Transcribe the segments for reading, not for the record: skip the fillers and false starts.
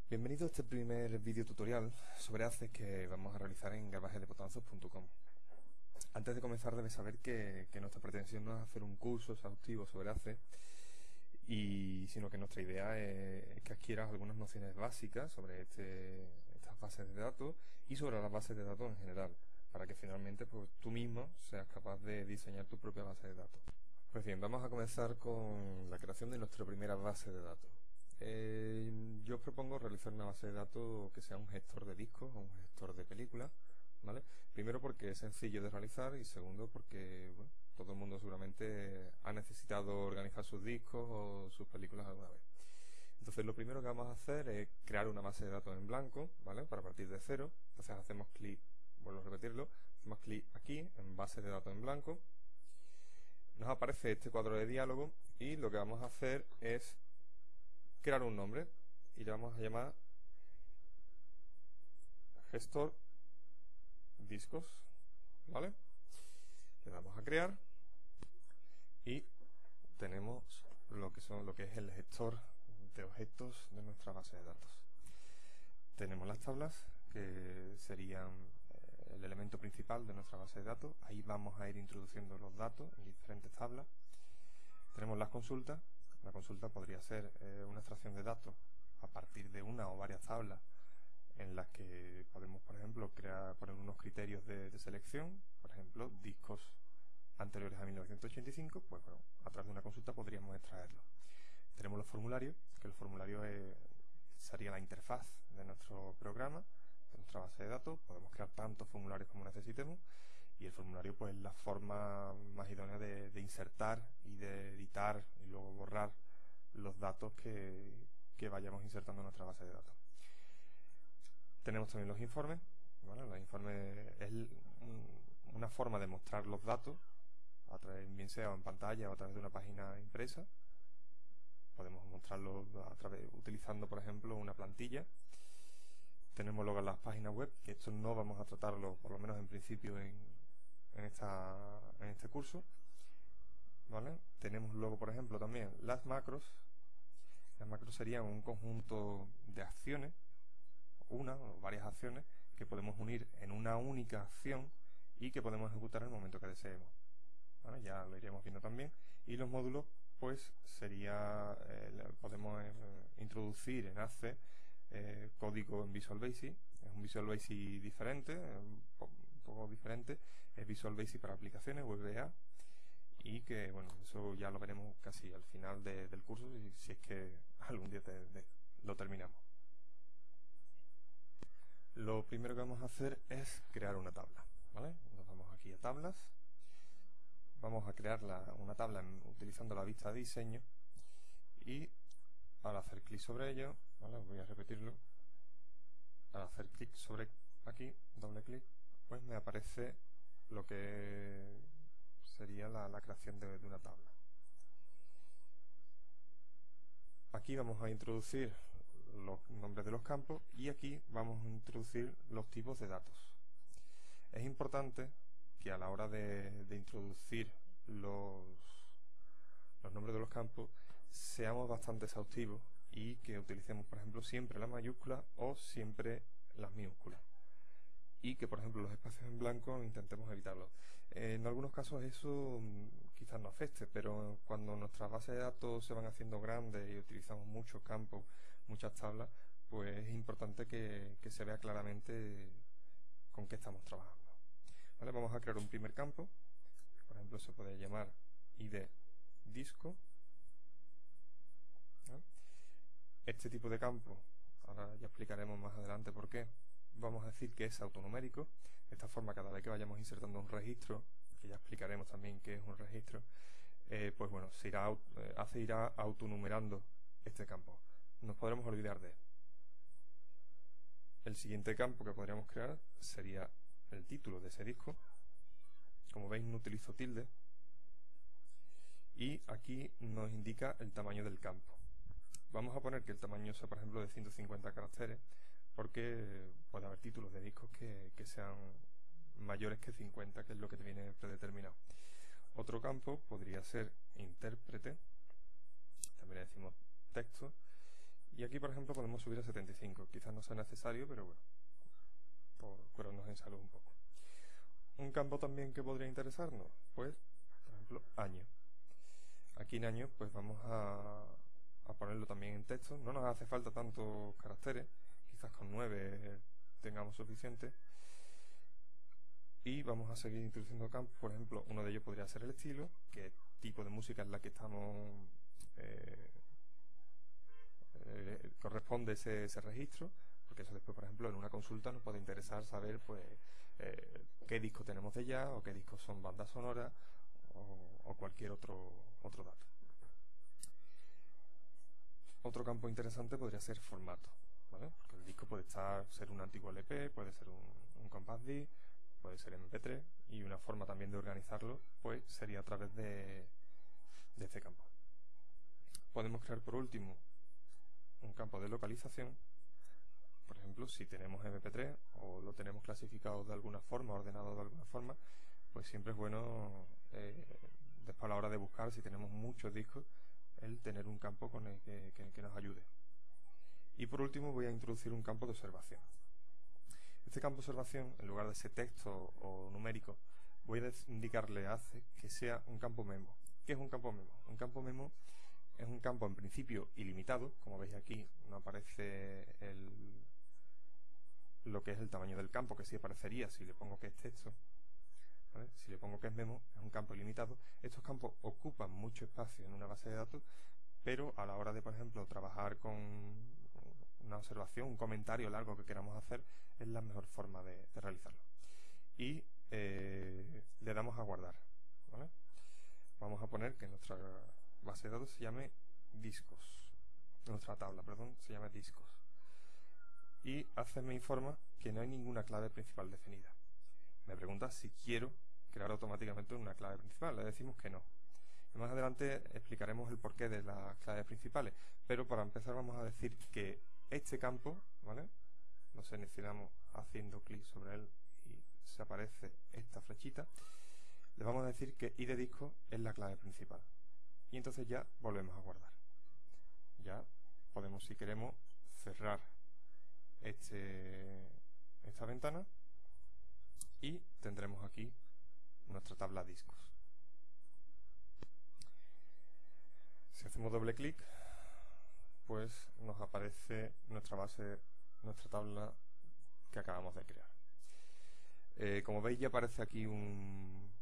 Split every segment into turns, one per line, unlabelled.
Bienvenido a este primer vídeo tutorial sobre ACE que vamos a realizar en garbajedepotanzos.com. Antes de comenzar debes saber que nuestra pretensión no es hacer un curso exhaustivo sobre ACE, sino que nuestra idea es que adquieras algunas nociones básicas sobre estas bases de datos y sobre las bases de datos en general, para que finalmente pues, tú mismo seas capaz de diseñar tu propia base de datos. Pues bien, vamos a comenzar con la creación de nuestra primera base de datos. Yo os propongo realizar una base de datos que sea un gestor de discos o un gestor de películas, ¿vale? Primero porque es sencillo de realizar y segundo porque bueno, todo el mundo seguramente ha necesitado organizar sus discos o sus películas alguna vez. Entonces lo primero que vamos a hacer es crear una base de datos en blanco, ¿vale? Para partir de cero. Entonces hacemos clic, vuelvo a repetirlo, hacemos clic aquí en base de datos en blanco. Nos aparece este cuadro de diálogo y lo que vamos a hacer es crear un nombre y le vamos a llamar gestor discos, ¿vale? Le damos a crear y tenemos lo que es el gestor de objetos de nuestra base de datos. Tenemos las tablas, que serían el elemento principal de nuestra base de datos. Ahí vamos a ir introduciendo los datos en diferentes tablas. Tenemos las consultas. La consulta podría ser una extracción de datos a partir de una o varias tablas en las que podemos, por ejemplo, poner unos criterios de selección, por ejemplo, discos anteriores a 1985, pues bueno, a través de una consulta podríamos extraerlos. Tenemos los formularios, que el formulario sería la interfaz de nuestro programa, de nuestra base de datos. Podemos crear tantos formularios como necesitemos y el formulario pues es la forma más idónea de insertar y de editar y luego borrar los datos que vayamos insertando en nuestra base de datos. Tenemos también los informes, ¿vale? Los informes es una forma de mostrar los datos, a través, bien sea en pantalla o a través de una página impresa. Podemos mostrarlos utilizando, por ejemplo, una plantilla. Tenemos luego las páginas web, que esto no vamos a tratarlo, por lo menos en principio, en este curso, ¿vale? Tenemos luego, por ejemplo, también las macros. Las macros serían un conjunto de acciones, una o varias acciones que podemos unir en una única acción y que podemos ejecutar en el momento que deseemos, ¿vale? Ya lo iremos viendo también. Y los módulos, pues sería, podemos introducir en ACE código en Visual Basic. Es un Visual Basic diferente, un poco diferente. Es Visual Basic para aplicaciones, VBA, y que, bueno, eso ya lo veremos casi al final del curso, si es que algún día lo terminamos. Lo primero que vamos a hacer es crear una tabla, ¿vale? Nos vamos aquí a tablas. Vamos a crear una tabla utilizando la vista de diseño y al hacer clic sobre ello, ¿vale? Voy a repetirlo. Al hacer clic sobre aquí, doble clic, pues me aparece lo que sería la creación de una tabla. Aquí vamos a introducir los nombres de los campos y aquí vamos a introducir los tipos de datos. Es importante que a la hora de introducir los nombres de los campos seamos bastante exhaustivos y que utilicemos, por ejemplo, siempre las mayúsculas o siempre las minúsculas, y que, por ejemplo, los espacios en blanco intentemos evitarlos. En algunos casos eso quizás no afecte, pero cuando nuestras bases de datos se van haciendo grandes y utilizamos muchos campos, muchas tablas, pues es importante que se vea claramente con qué estamos trabajando, ¿vale? Vamos a crear un primer campo. Por ejemplo, se puede llamar ID disco, ¿vale? Este tipo de campo, ahora ya explicaremos más adelante por qué, vamos a decir que es autonumérico. De esta forma, cada vez que vayamos insertando un registro, que ya explicaremos también qué es un registro, pues bueno, ACE irá autonumerando este campo. Nos podremos olvidar de él. El siguiente campo que podríamos crear sería el título de ese disco. Como veis, no utilizo tilde. Y aquí nos indica el tamaño del campo. Vamos a poner que el tamaño sea, por ejemplo, de 150 caracteres, porque puede haber títulos de discos que sean mayores que 50, que es lo que viene predeterminado. Otro campo podría ser intérprete, también le decimos texto, Y aquí, por ejemplo, podemos subir a 75. Quizás no sea necesario, pero bueno, por curarnos en salud un poco. Un campo también que podría interesarnos, pues, por ejemplo, año. Aquí en año, pues vamos a ponerlo también en texto. No nos hace falta tantos caracteres, quizás con 9 tengamos suficiente. Y vamos a seguir introduciendo campos. Por ejemplo, uno de ellos podría ser el estilo, qué tipo de música es la que estamos corresponde ese registro, porque eso después, por ejemplo, en una consulta nos puede interesar saber pues qué disco tenemos de jazz, o qué discos son bandas sonoras, o cualquier otro dato. Otro campo interesante podría ser formato, ¿vale? Porque el disco puede ser un antiguo LP, puede ser un compact disc, puede ser MP3, y una forma también de organizarlo pues sería a través de este campo. Podemos crear por último un campo de localización. Por ejemplo, si tenemos MP3 o lo tenemos clasificado de alguna forma, ordenado de alguna forma, pues siempre es bueno, después a la hora de buscar, si tenemos muchos discos, el tener un campo con el que nos ayude. Y por último voy a introducir un campo de observación. Este campo de observación, en lugar de ese texto o numérico, voy a indicarle a ACE que sea un campo memo. ¿Qué es un campo memo? Un campo memo es un campo en principio ilimitado. Como veis aquí no aparece lo que es el tamaño del campo, que sí aparecería si le pongo que es texto, ¿vale? Si le pongo que es memo, es un campo ilimitado. Estos campos ocupan mucho espacio en una base de datos, pero a la hora de, por ejemplo, trabajar con una observación, un comentario largo que queramos hacer, es la mejor forma de realizarlo. Y le damos a guardar, ¿vale? Vamos a poner que nuestra base de datos se llame discos. Nuestra tabla, perdón, se llama discos. Y ACE me informa que no hay ninguna clave principal definida. Me pregunta si quiero crear automáticamente una clave principal. Le decimos que no. Y más adelante explicaremos el porqué de las claves principales. Pero para empezar vamos a decir que este campo, ¿vale? Nos seleccionamos haciendo clic sobre él y se aparece esta flechita. Le vamos a decir que id disco es la clave principal. Y entonces ya volvemos a guardar. Ya podemos, si queremos, cerrar esta ventana y tendremos aquí nuestra tabla discos. Si hacemos doble clic, pues nos aparece nuestra tabla que acabamos de crear. Como veis, ya aparece aquí un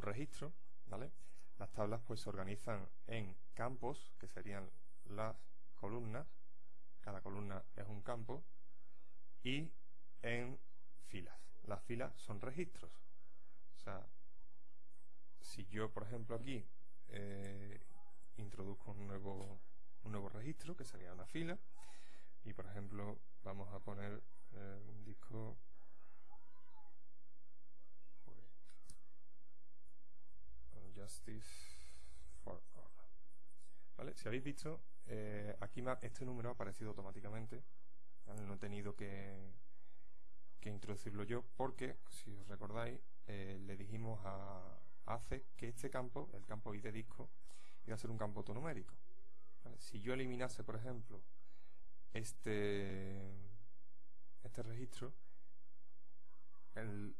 registro, ¿vale? Las tablas pues se organizan en campos, que serían las columnas. Cada columna es un campo. Y en filas. Las filas son registros. O sea, si yo, por ejemplo, aquí introduzco un nuevo registro, que sería una fila, y por ejemplo vamos a poner un disco, pues, Justice for All, ¿vale? Si habéis visto, aquí este número ha aparecido automáticamente, ¿vale? No he tenido que introducirlo yo, porque si os recordáis, le dijimos a ACE que este campo, el campo id disco, iba a ser un campo autonumérico, ¿vale? Si yo eliminase, por ejemplo, este registro, el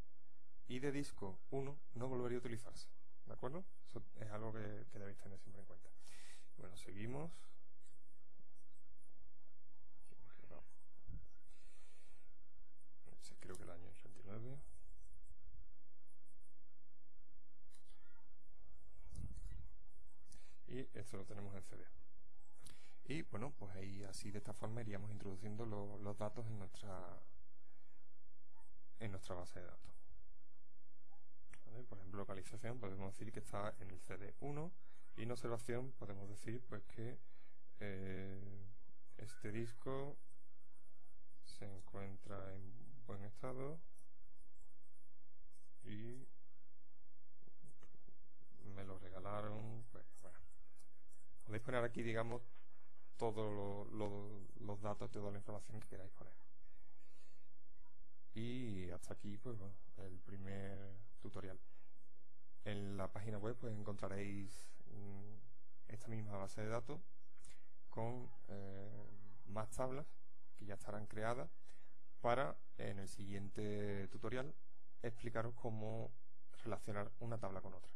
id disco 1 no volvería a utilizarse, ¿de acuerdo? Eso es algo que debéis tener siempre en cuenta. Bueno, seguimos. Creo que el año 89. Y esto lo tenemos en CD. Y bueno, pues ahí así de esta forma iríamos introduciendo los datos en nuestra base de datos. ¿Vale? Por ejemplo, localización podemos decir que está en el CD1, y en observación podemos decir pues que este disco se encuentra en buen estado y me lo regalaron. Pues bueno, podéis poner aquí, digamos, todos los datos, toda la información que queráis poner. Y hasta aquí, pues bueno, el primer tutorial. En la página web pues encontraréis esta misma base de datos con más tablas que ya estarán creadas para en el siguiente tutorial explicaros cómo relacionar una tabla con otra.